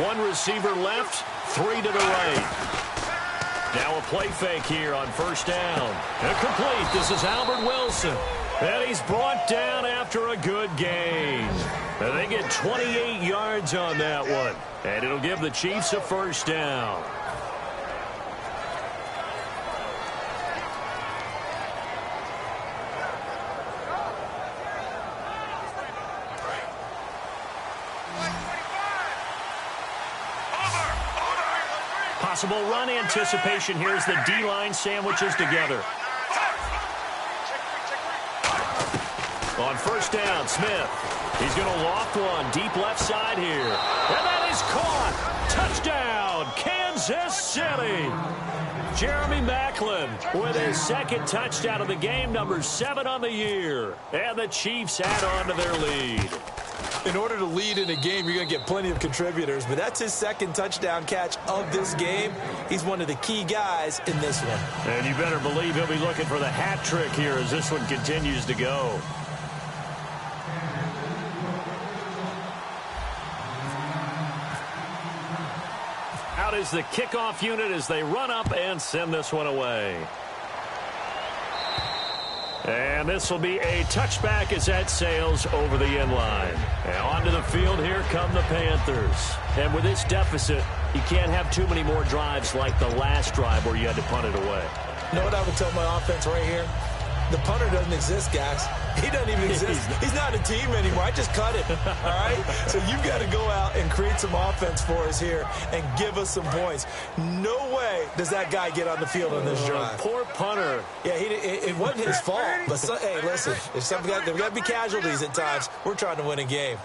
One receiver left, 3 to the right. Now a play fake here on first down. Incomplete. This is Albert Wilson. And he's brought down after a good gain. And they get 28 yards on that one. And it'll give the Chiefs a first down. Possible run anticipation here as the D-line sandwiches together. On first down, Smith. He's going to loft one deep left side here. And that is caught. Touchdown, Kansas City. Jeremy Maclin with his second touchdown of the game, number 7 on the year. And the Chiefs add on to their lead. In order to lead in a game, you're going to get plenty of contributors, but that's his second touchdown catch of this game. He's one of the key guys in this one. And you better believe he'll be looking for the hat trick here as this one continues to go. Out is the kickoff unit as they run up and send this one away. And this will be a touchback as that sails over the end line. And onto the field, here come the Panthers. And with this deficit, you can't have too many more drives like the last drive where you had to punt it away. You know what I would tell my offense right here? The punter doesn't exist, guys. He doesn't even exist. He's not a team anymore. I just cut it, all right? So you've got to go out and create some offense for us here and give us some points. No way does that guy get on the field on this drive. Poor punter. Yeah, it wasn't his fault. But, hey, listen, there's got to be casualties at times. We're trying to win a game.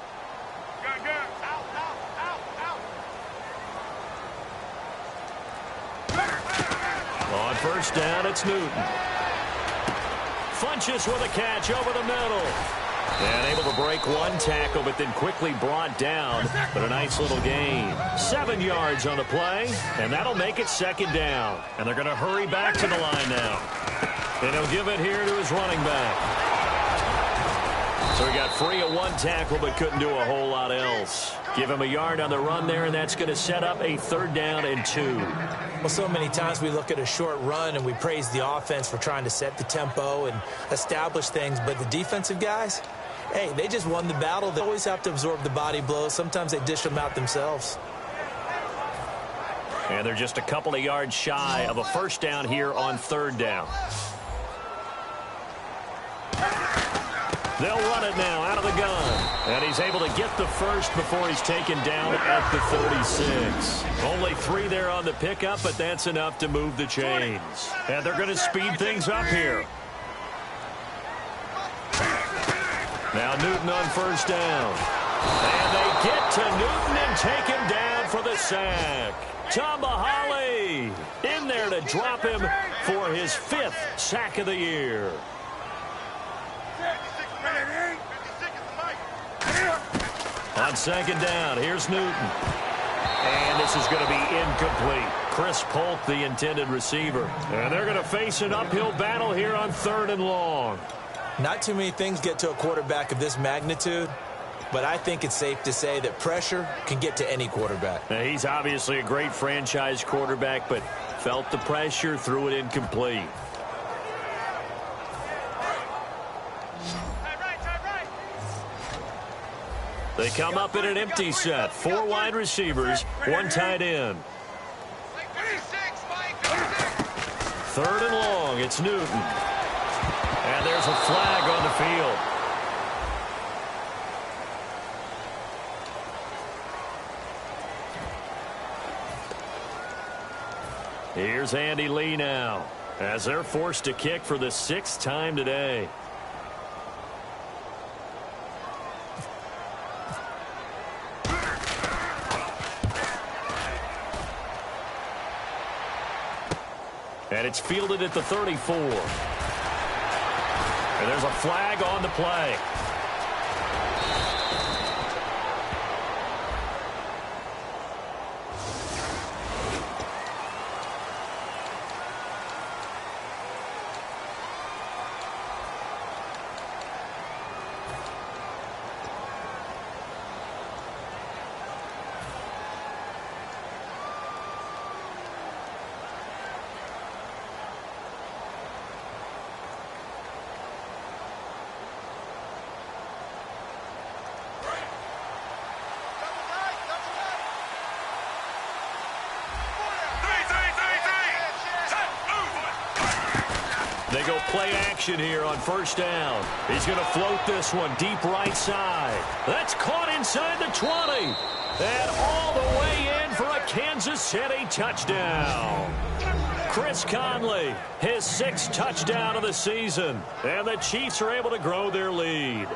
On first down, it's Newton. Funches with a catch over the middle. And able to break one tackle, but then quickly brought down. But a nice little gain. 7 yards on the play, and that'll make it second down. And they're going to hurry back to the line now. And he'll give it here to his running back. So he got free of one tackle, but couldn't do a whole lot else. Give him a yard on the run there, and that's going to set up a 3rd down and 2. Well, so many times we look at a short run and we praise the offense for trying to set the tempo and establish things, but the defensive guys, hey, they just won the battle. They always have to absorb the body blows. Sometimes they dish them out themselves. And they're just a couple of yards shy of a first down here on 3rd down. They'll run it now out of the gun. And he's able to get the first before he's taken down at the 36. Only 3 there on the pickup, but that's enough to move the chains. And they're going to speed things up here. Now Newton on first down. And they get to Newton and take him down for the sack. Tambahali in there to drop him for his 5th sack of the year. On second down, here's Newton. And this is going to be incomplete. Chris Polk, the intended receiver. And they're going to face an uphill battle here on 3rd and long. Not too many things get to a quarterback of this magnitude, but I think it's safe to say that pressure can get to any quarterback. Now, he's obviously a great franchise quarterback, but felt the pressure, threw it incomplete. They come up in an empty set. 4 wide receivers, 1 tight end. 3rd and long, it's Newton. And there's a flag on the field. Here's Andy Lee now, as they're forced to kick for the 6th time today. And it's fielded at the 34. And there's a flag on the play. They go play action here on first down. He's going to float this one deep right side. That's caught inside the 20. And all the way in for a Kansas City touchdown. Chris Conley, his 6th touchdown of the season. And the Chiefs are able to grow their lead.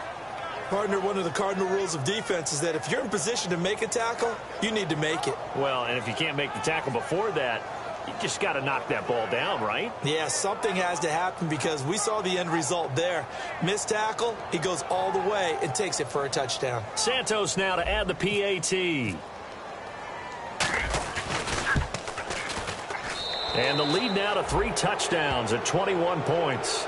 Partner, one of the cardinal rules of defense is that if you're in position to make a tackle, you need to make it. Well, and if you can't make the tackle before that, you just got to knock that ball down, right? Yeah, something has to happen because we saw the end result there. Missed tackle, he goes all the way and takes it for a touchdown. Santos now to add the PAT. And the lead now to 3 touchdowns at 21 points.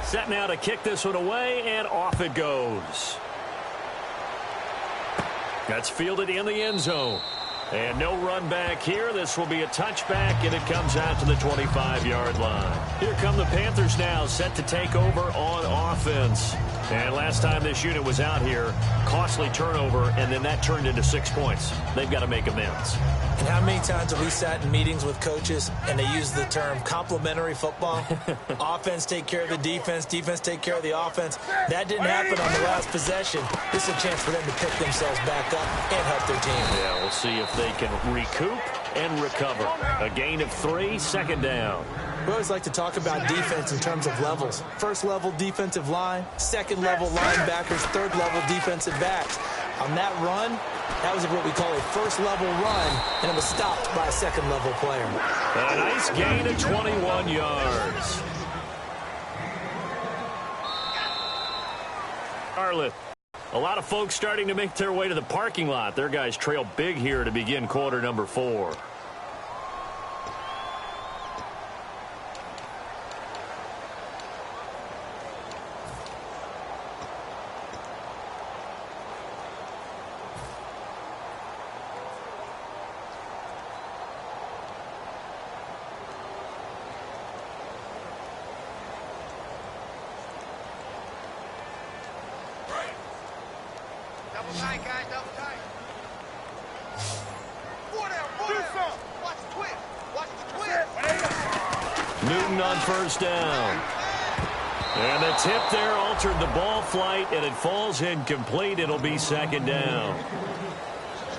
Set now to kick this one away, and off it goes. That's fielded in the end zone. And no run back here. This will be a touchback, and it comes out to the 25-yard line. Here come the Panthers now, set to take over on offense. And last time this unit was out here, costly turnover, and then that turned into 6 points. They've got to make amends. And how many times have we sat in meetings with coaches and they use the term complementary football? Offense take care of the defense, defense take care of the offense. That didn't happen on the last possession. This is a chance for them to pick themselves back up and help their team. Yeah, we'll see if they can recoup and recover. A gain of 3, second down. We always like to talk about defense in terms of levels. First level defensive line, second level linebackers, third level defensive backs. On that run, that was what we call a first level run, and it was stopped by a second level player. A nice gain of 21 yards. Charlotte, a lot of folks starting to make their way to the parking lot. Their guys trail big here to begin quarter number 4. Newton on first down. And the tip there altered the ball flight, and it falls incomplete. It'll be second down.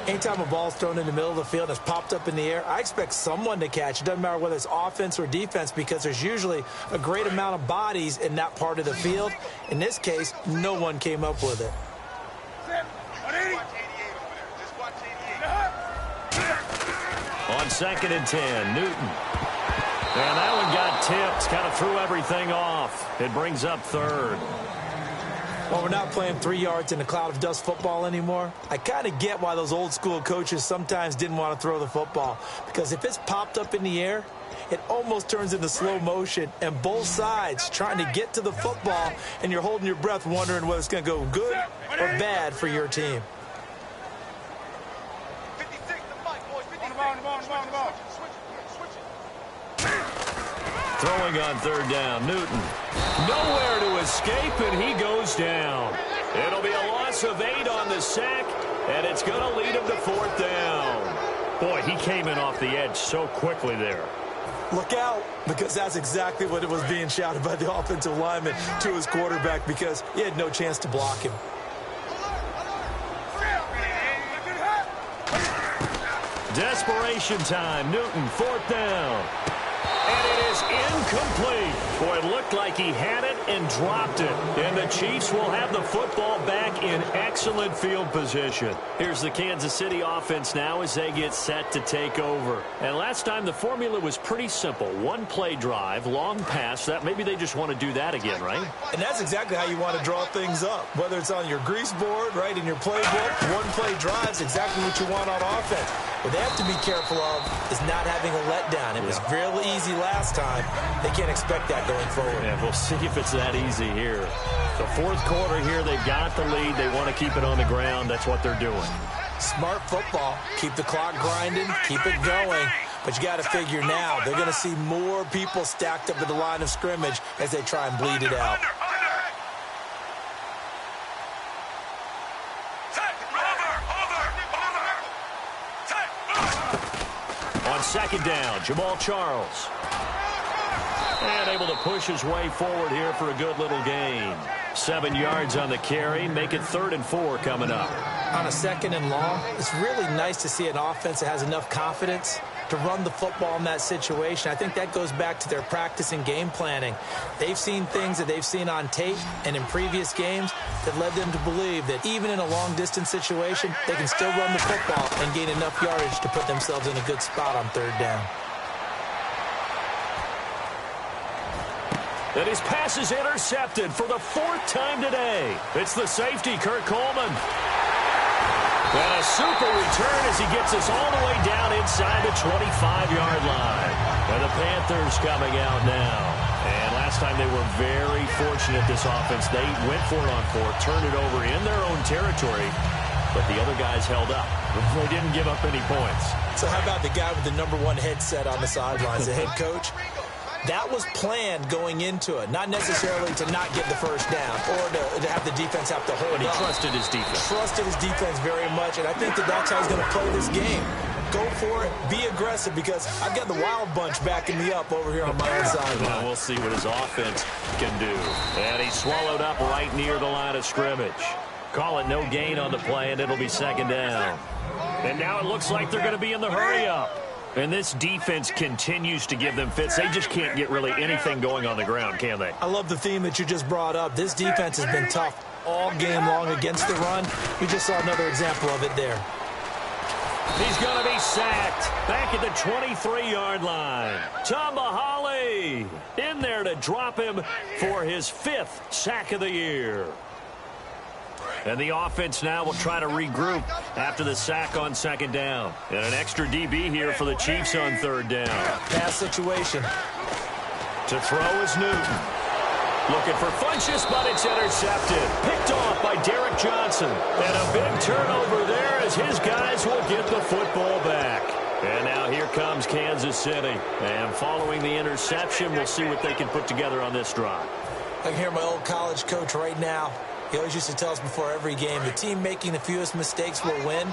Anytime a ball's thrown in the middle of the field and it's popped up in the air, I expect someone to catch. It doesn't matter whether it's offense or defense because there's usually a great amount of bodies in that part of the field. In this case, no one came up with it. On 2nd and 10, Newton. And that one got tipped, kind of threw everything off. It brings up 3rd. Well, we're not playing 3 yards in a cloud of dust football anymore. I kind of get why those old school coaches sometimes didn't want to throw the football. Because if it's popped up in the air, it almost turns into slow motion. And both sides trying to get to the football, and you're holding your breath wondering whether it's going to go good or bad for your team. Throwing on 3rd down, Newton. Nowhere to escape, and he goes down. It'll be a loss of 8 on the sack, and it's going to lead him to 4th down. Boy, he came in off the edge so quickly there. Look out, because that's exactly what it was being shouted by the offensive lineman to his quarterback because he had no chance to block him. Desperation time. Newton, 4th down. And it is incomplete. Boy, it looked like he had it and dropped it. And the Chiefs will have the football back in excellent field position. Here's the Kansas City offense now as they get set to take over. And last time the formula was pretty simple. 1-play drive, long pass. That maybe they just want to do that again, right? And that's exactly how you want to draw things up. Whether it's on your grease board, right, in your playbook, 1-play drive is exactly what you want on offense. What they have to be careful of is not having a letdown. It was real easy last time. They can't expect that going forward. Yeah, we'll see if it's that easy here. The 4th quarter here, they've got the lead. They want to keep it on the ground. That's what they're doing. Smart football. Keep the clock grinding. Keep it going. But you got to figure now they're going to see more people stacked up at the line of scrimmage as they try and bleed it out. On second down, Jamal Charles. And able to push his way forward here for a good little gain. 7 yards on the carry. Make it 3rd and 4 coming up. On a 2nd and long, it's really nice to see an offense that has enough confidence to run the football in that situation. I think that goes back to their practice and game planning. They've seen things that they've seen on tape and in previous games that led them to believe that even in a long-distance situation, they can still run the football and gain enough yardage to put themselves in a good spot on 3rd down. And his pass is intercepted for the 4th time today. It's the safety, Kurt Coleman. And a super return as he gets us all the way down inside the 25-yard line. And the Panthers coming out now. And last time they were very fortunate, this offense. They went for it on 4th, turned it over in their own territory, but the other guys held up. They didn't give up any points. So how about the guy with the #1 headset on the sidelines, the head coach? That was planned going into it, not necessarily to not get the first down or to have the defense have to hold up. But he trusted his defense. Trusted his defense very much, and I think that's how he's going to play this game. Go for it, be aggressive, because I've got the wild bunch backing me up over here on my own side. Well, we'll see what his offense can do. And he's swallowed up right near the line of scrimmage. Call it no gain on the play, and it'll be 2nd down. And now it looks like they're going to be in the hurry-up. And this defense continues to give them fits. They just can't get really anything going on the ground, can they? I love the theme that you just brought up. This defense has been tough all game long against the run. We just saw another example of it there. He's going to be sacked back at the 23-yard line. Tomahali in there to drop him for his 5th sack of the year. And the offense now will try to regroup after the sack on 2nd down. And an extra DB here for the Chiefs on 3rd down. Pass situation. To throw is Newton. Looking for Funchess, but it's intercepted. Picked off by Derek Johnson. And a big turnover there as his guys will get the football back. And now here comes Kansas City. And following the interception, we'll see what they can put together on this drive. I can hear my old college coach right now. He always used to tell us before every game, the team making the fewest mistakes will win.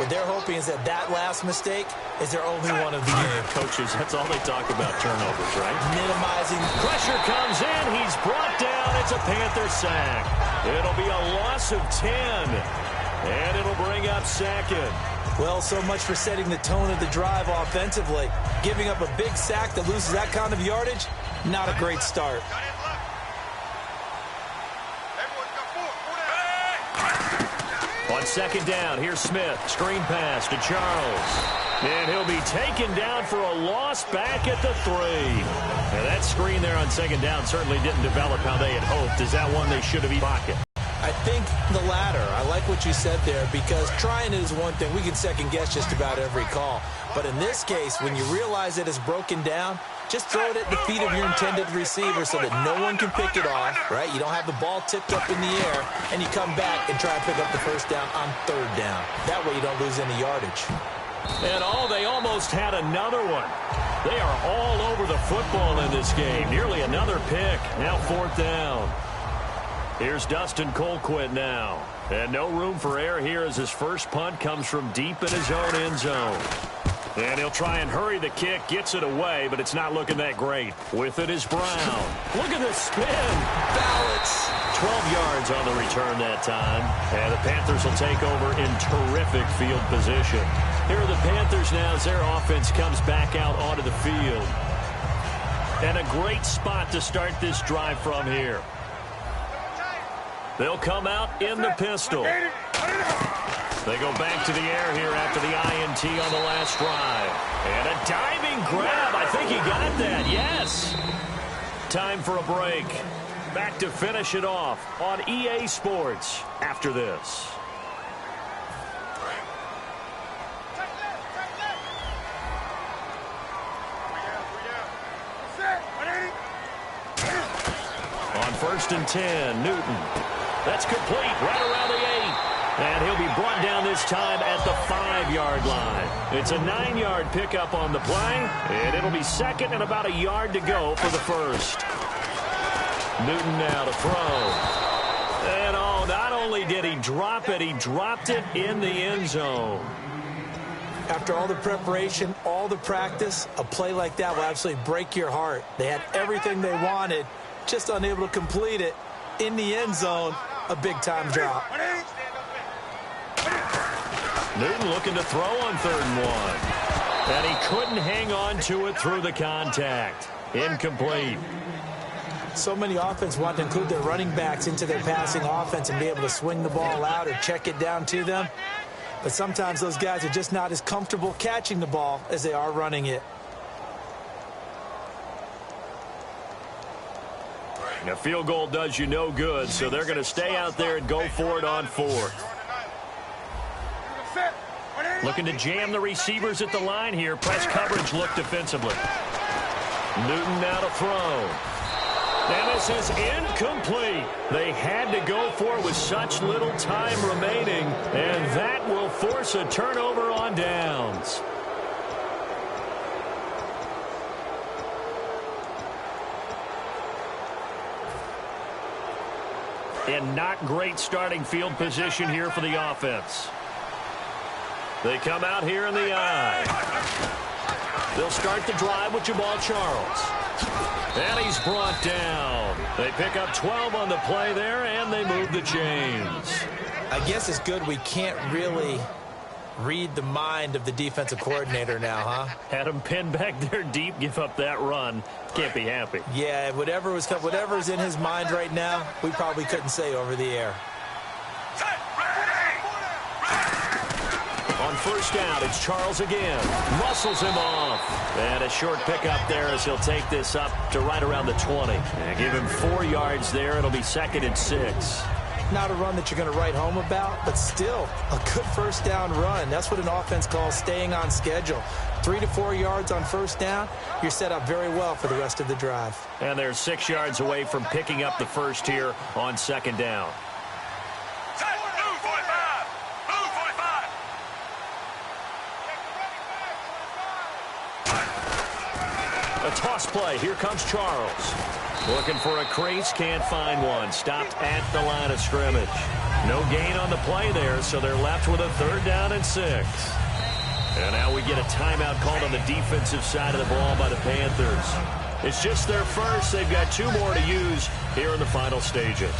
What they're hoping is that last mistake is their only one of the game. Coaches, that's all they talk about, turnovers, right? Minimizing. Pressure comes in. He's brought down. It's a Panther sack. It'll be a loss of 10. And it'll bring up 2nd. Well, so much for setting the tone of the drive offensively. Giving up a big sack that loses that kind of yardage, not a great start. On 2nd down, here's Smith. Screen pass to Charles. And he'll be taken down for a loss back at the 3. Now that screen there on 2nd down certainly didn't develop how they had hoped. Is that one they should have been pocket? I think the latter. I like what you said there, because trying it is one thing. We can second guess just about every call. But in this case, when you realize that it's broken down, just throw it at the feet of your intended receiver so that no one can pick it off, right? You don't have the ball tipped up in the air, and you come back and try and pick up the first down on 3rd down. That way you don't lose any yardage. And they almost had another one. They are all over the football in this game. Nearly another pick. Now 4th down. Here's Dustin Colquitt now. And no room for error here as his first punt comes from deep in his own end zone. And he'll try and hurry the kick, gets it away, but it's not looking that great. With it is Brown. Look at the spin. Balance. 12 yards on the return that time. And the Panthers will take over in terrific field position. Here are the Panthers now as their offense comes back out onto the field. And a great spot to start this drive from here. They'll come out in the pistol. They go back to the air here after the INT on the last drive. And a diving grab. I think he got that. Yes. Time for a break. Back to finish it off on EA Sports after this. On 1st and 10, Newton. That's complete right around the 8. And he'll be brought down this time at the 5-yard line. It's a 9-yard pickup on the play, and it'll be second and about a yard to go for the first. Newton now to throw. And not only did he drop it, he dropped it in the end zone. After all the preparation, all the practice, a play like that will absolutely break your heart. They had everything they wanted, just unable to complete it. In the end zone, a big-time drop. Newton looking to throw on 3rd and 1. And he couldn't hang on to it through the contact. Incomplete. So many offense want to include their running backs into their passing offense and be able to swing the ball out or check it down to them. But sometimes those guys are just not as comfortable catching the ball as they are running it. A field goal does you no good, so they're going to stay out there and go for it on 4th. Looking to jam the receivers at the line here. Press coverage look defensively. Newton now to throw. And this is incomplete. They had to go for it with such little time remaining, and that will force a turnover on downs. And not great starting field position here for the offense. They come out here in the I. They'll start the drive with Jamal Charles. And he's brought down. They pick up 12 on the play there, and they move the chains. I guess it's good we can't really read the mind of the defensive coordinator now, huh? Had him pinned back there deep, give up that run. Can't be happy. Yeah, whatever's in his mind right now, we probably couldn't say over the air. On 1st down, it's Charles again. Muscles him off. And a short pickup there as he'll take this up to right around the 20. And give him 4 yards there. It'll be 2nd and 6. Not a run that you're going to write home about, but still a good 1st down run. That's what an offense calls staying on schedule. 3 to 4 yards on 1st down, you're set up very well for the rest of the drive. And they're 6 yards away from picking up the first here on 2nd down. A toss play. Here comes Charles. Looking for a crease. Can't find one. Stopped at the line of scrimmage. No gain on the play there, so they're left with a 3rd down and 6. And now we get a timeout called on the defensive side of the ball by the Panthers. It's just their first. They've got 2 more to use here in the final stages.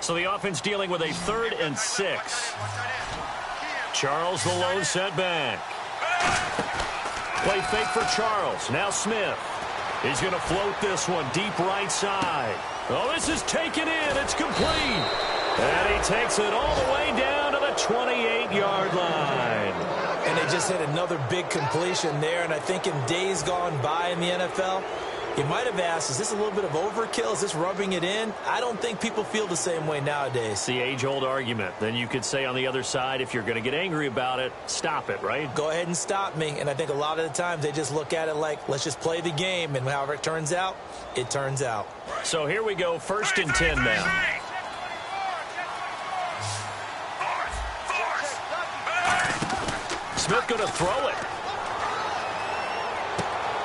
So the offense dealing with a 3rd and 6. Charles the lone setback. Play fake for Charles. Now Smith. He's going to float this one deep right side. Oh, this is taken in. It's complete. And he takes it all the way down to the 28-yard line. And they just hit another big completion there. And I think in days gone by in the NFL, you might have asked, is this a little bit of overkill? Is this rubbing it in? I don't think people feel the same way nowadays. It's the age-old argument. Then you could say on the other side, if you're going to get angry about it, stop it, right? Go ahead and stop me. And I think a lot of the times they just look at it like, let's just play the game. And however it turns out, it turns out. So here we go, 1st and 10 now. Smith going to throw it.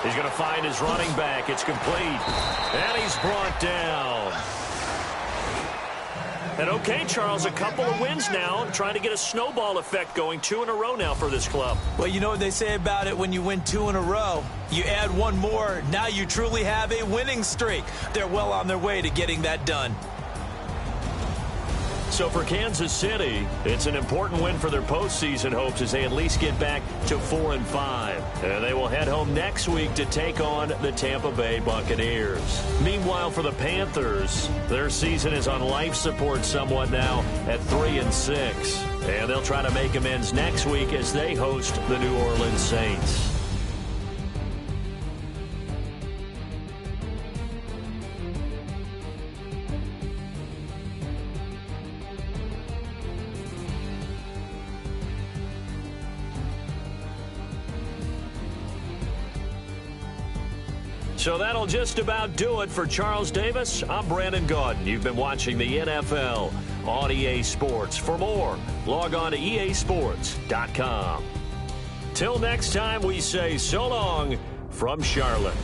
He's going to find his running back. It's complete. And he's brought down. And okay, Charles, a couple of wins now, trying to get a snowball effect going. 2 in a row now for this club. Well, you know what they say about it when you win 2 in a row. You add 1 more, now you truly have a winning streak. They're well on their way to getting that done. So for Kansas City, it's an important win for their postseason hopes as they at least get back to 4-5. And they will head home next week to take on the Tampa Bay Buccaneers. Meanwhile, for the Panthers, their season is on life support somewhat now at 3-6. And they'll try to make amends next week as they host the New Orleans Saints. So that'll just about do it for Charles Davis. I'm Brandon Gaudin. You've been watching the NFL on EA Sports. For more, log on to easports.com. Till next time, we say so long from Charlotte.